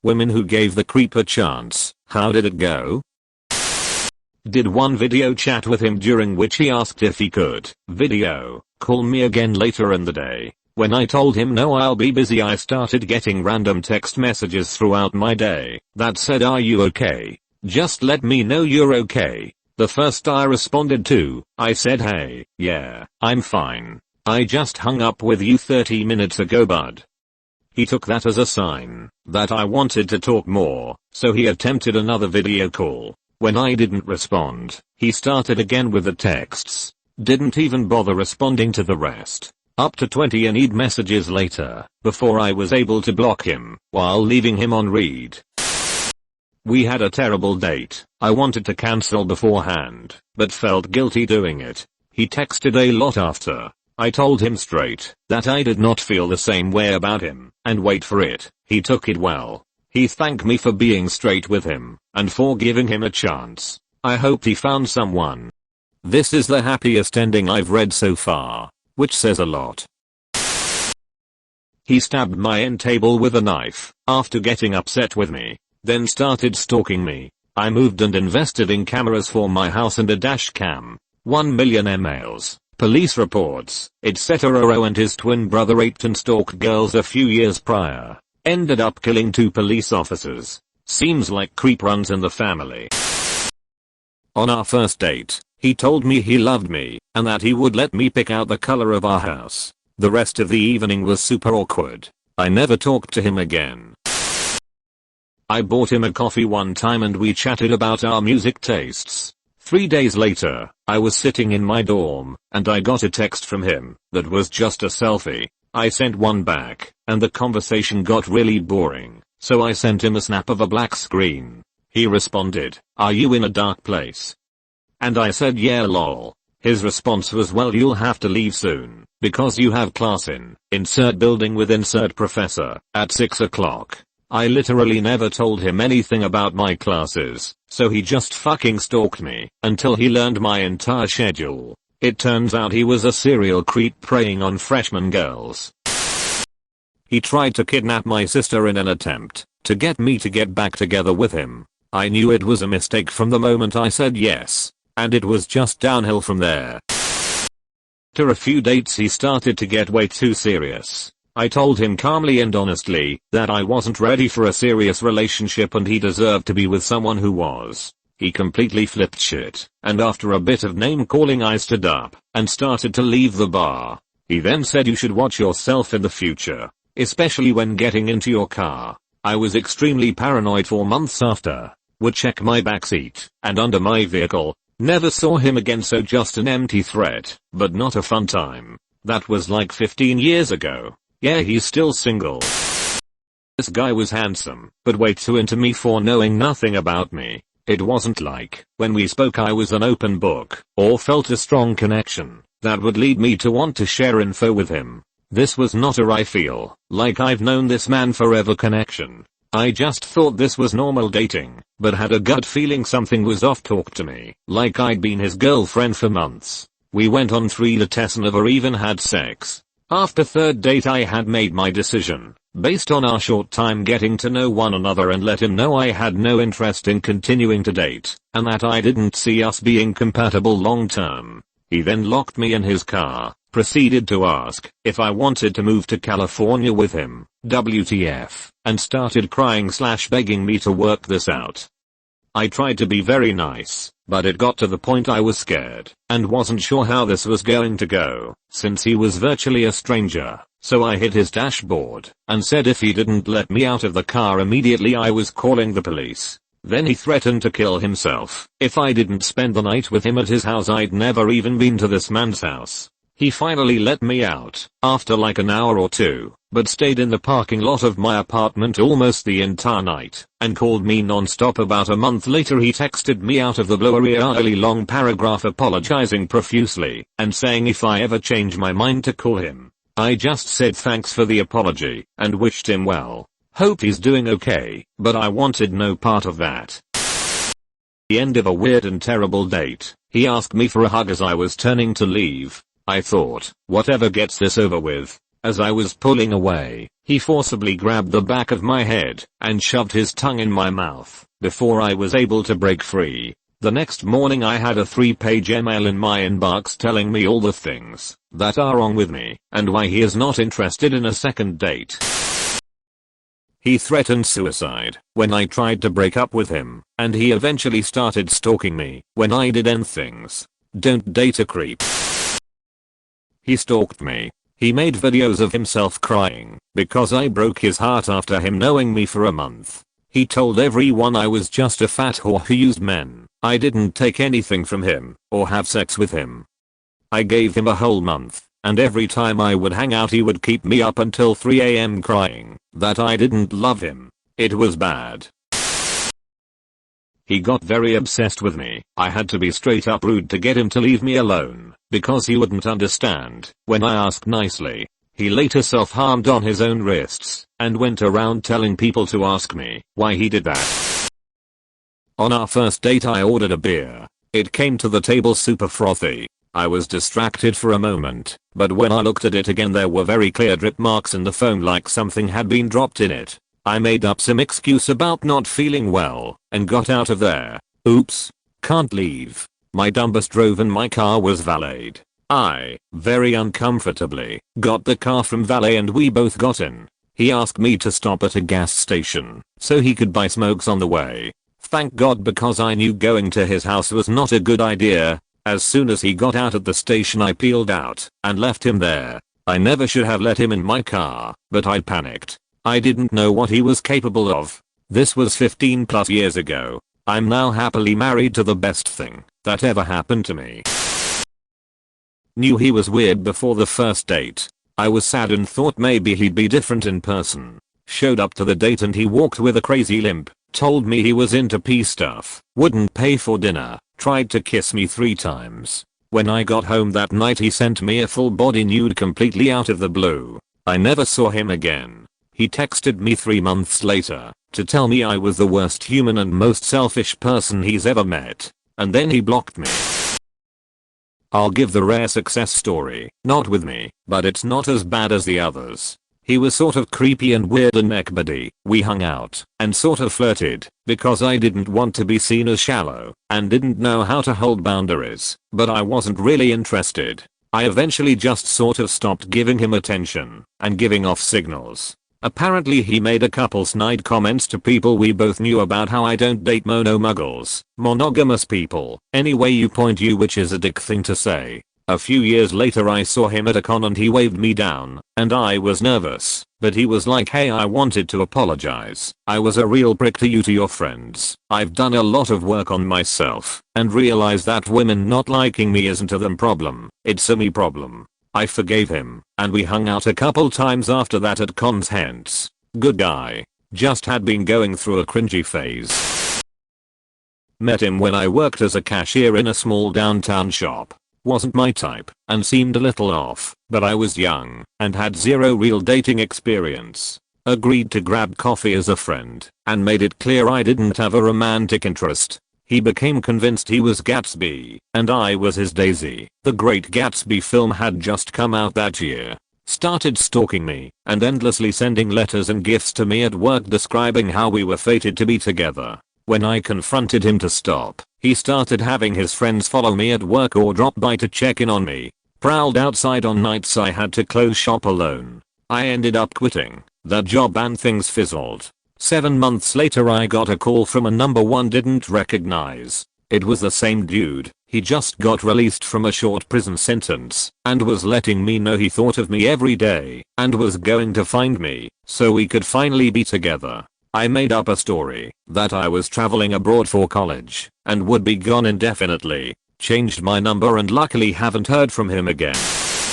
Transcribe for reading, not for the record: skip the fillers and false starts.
Women who gave the creep a chance. How did it go? Did one video chat with him during which he asked if he could video call me again later in the day. When I told him no, I'll be busy, I started getting random text messages throughout my day that said, "Are you okay? Just let me know you're okay." The first I responded to, I said, "Hey, yeah, I'm fine. I just hung up with you 30 minutes ago, bud." He took that as a sign that I wanted to talk more, so he attempted another video call. When I didn't respond, he started again with the texts. Didn't even bother responding to the rest. Up to 20 unread messages later, before I was able to block him, while leaving him on read. We had a terrible date. I wanted to cancel beforehand, but felt guilty doing it. He texted a lot after. I told him straight that I did not feel the same way about him, and wait for it, he took it well. He thanked me for being straight with him, and for giving him a chance. I hope he found someone. This is the happiest ending I've read so far, which says a lot. He stabbed my end table with a knife after getting upset with me, then started stalking me. I moved and invested in cameras for my house and a dash cam. 1 million emails, police reports, etc. And his twin brother raped and stalked girls a few years prior. Ended up killing 2 police officers. Seems like creep runs in the family. On our first date, he told me he loved me, and that he would let me pick out the color of our house. The rest of the evening was super awkward. I never talked to him again. I bought him a coffee one time and we chatted about our music tastes. 3 days later, I was sitting in my dorm, and I got a text from him that was just a selfie. I sent one back, and the conversation got really boring, so I sent him a snap of a black screen. He responded, "Are you in a dark place?" And I said, "Yeah lol." His response was, "Well, you'll have to leave soon, because you have class in insert building with insert professor at 6 o'clock. I literally never told him anything about my classes, so he just fucking stalked me until he learned my entire schedule. It turns out he was a serial creep preying on freshman girls. He tried to kidnap my sister in an attempt to get me to get back together with him. I knew it was a mistake from the moment I said yes, and it was just downhill from there. After a few dates he started to get way too serious. I told him calmly and honestly that I wasn't ready for a serious relationship and he deserved to be with someone who was. He completely flipped shit, and after a bit of name calling I stood up and started to leave the bar. He then said, "You should watch yourself in the future, especially when getting into your car." I was extremely paranoid for months after. Would check my backseat and under my vehicle. Never saw him again, so just an empty threat, but not a fun time. That was like 15 years ago. Yeah, he's still single. This guy was handsome, but way too into me for knowing nothing about me. It wasn't like, when we spoke, I was an open book, or felt a strong connection that would lead me to want to share info with him. This was not a "I feel like I've known this man forever" connection. I just thought this was normal dating, but had a gut feeling something was off. Talked to me like I'd been his girlfriend for months. We went on 3 dates and never even had sex. After third date I had made my decision, based on our short time getting to know one another, and let him know I had no interest in continuing to date, and that I didn't see us being compatible long term. He then locked me in his car, proceeded to ask if I wanted to move to California with him, WTF, and started crying/begging me to work this out. I tried to be very nice, but it got to the point I was scared and wasn't sure how this was going to go, since he was virtually a stranger. So I hit his dashboard and said if he didn't let me out of the car immediately I was calling the police. Then he threatened to kill himself if I didn't spend the night with him at his house. I'd never even been to this man's house. He finally let me out after like an hour or two, but stayed in the parking lot of my apartment almost the entire night and called me non-stop. About a month later he texted me out of the blue a really long paragraph apologizing profusely and saying if I ever change my mind to call him. I just said thanks for the apology and wished him well. Hope he's doing okay, but I wanted no part of that. The end of a weird and terrible date. He asked me for a hug as I was turning to leave. I thought, whatever gets this over with. As I was pulling away, he forcibly grabbed the back of my head and shoved his tongue in my mouth before I was able to break free. The next morning I had a 3-page email in my inbox telling me all the things that are wrong with me and why he is not interested in a second date. He threatened suicide when I tried to break up with him, and he eventually started stalking me when I did end things. Don't date a creep. He stalked me. He made videos of himself crying because I broke his heart after him knowing me for a month. He told everyone I was just a fat whore who used men. I didn't take anything from him or have sex with him. I gave him a whole month, and every time I would hang out he would keep me up until 3 AM crying that I didn't love him. It was bad. He got very obsessed with me. I had to be straight up rude to get him to leave me alone because he wouldn't understand when I asked nicely. He later self-harmed on his own wrists and went around telling people to ask me why he did that. On our first date I ordered a beer. It came to the table super frothy. I was distracted for a moment, but when I looked at it again there were very clear drip marks in the foam like something had been dropped in it. I made up some excuse about not feeling well and got out of there. Oops. Can't leave. My dumb bus drove and my car was valeted. I, very uncomfortably, got the car from valet and we both got in. He asked me to stop at a gas station so he could buy smokes on the way. Thank God, because I knew going to his house was not a good idea. As soon as he got out at the station I peeled out and left him there. I never should have let him in my car, but I panicked. I didn't know what he was capable of. This was 15 plus years ago. I'm now happily married to the best thing that ever happened to me. Knew he was weird before the first date. I was sad and thought maybe he'd be different in person. Showed up to the date and he walked with a crazy limp. Told me he was into pee stuff. Wouldn't pay for dinner. Tried to kiss me 3 times. When I got home that night he sent me a full body nude completely out of the blue. I never saw him again. He texted me 3 months later to tell me I was the worst human and most selfish person he's ever met. And then he blocked me. I'll give the rare success story. Not with me, but it's not as bad as the others. He was sort of creepy and weird and neck buddy. We hung out and sort of flirted because I didn't want to be seen as shallow and didn't know how to hold boundaries, but I wasn't really interested. I eventually just sort of stopped giving him attention and giving off signals. Apparently he made a couple snide comments to people we both knew about how I don't date monomuggles, monogamous people, any way you point you, which is a dick thing to say. A few years later I saw him at a con and he waved me down, and I was nervous, but he was like, hey, I wanted to apologize. I was a real prick to you, to your friends. I've done a lot of work on myself and realized that women not liking me isn't a them problem, it's a me problem. I forgave him, and we hung out a couple times after that at cons. Hence, good guy. Just had been going through a cringy phase. Met him when I worked as a cashier in a small downtown shop. Wasn't my type and seemed a little off, but I was young and had zero real dating experience. Agreed to grab coffee as a friend and made it clear I didn't have a romantic interest. He became convinced he was Gatsby and I was his Daisy. The Great Gatsby film had just come out that year. Started stalking me and endlessly sending letters and gifts to me at work describing how we were fated to be together. When I confronted him to stop, he started having his friends follow me at work or drop by to check in on me. Prowled outside on nights I had to close shop alone. I ended up quitting that job and things fizzled. 7 months later I got a call from a number one didn't recognize. It was the same dude. He just got released from a short prison sentence and was letting me know he thought of me every day and was going to find me so we could finally be together. I made up a story that I was traveling abroad for college and would be gone indefinitely. Changed my number and luckily haven't heard from him again.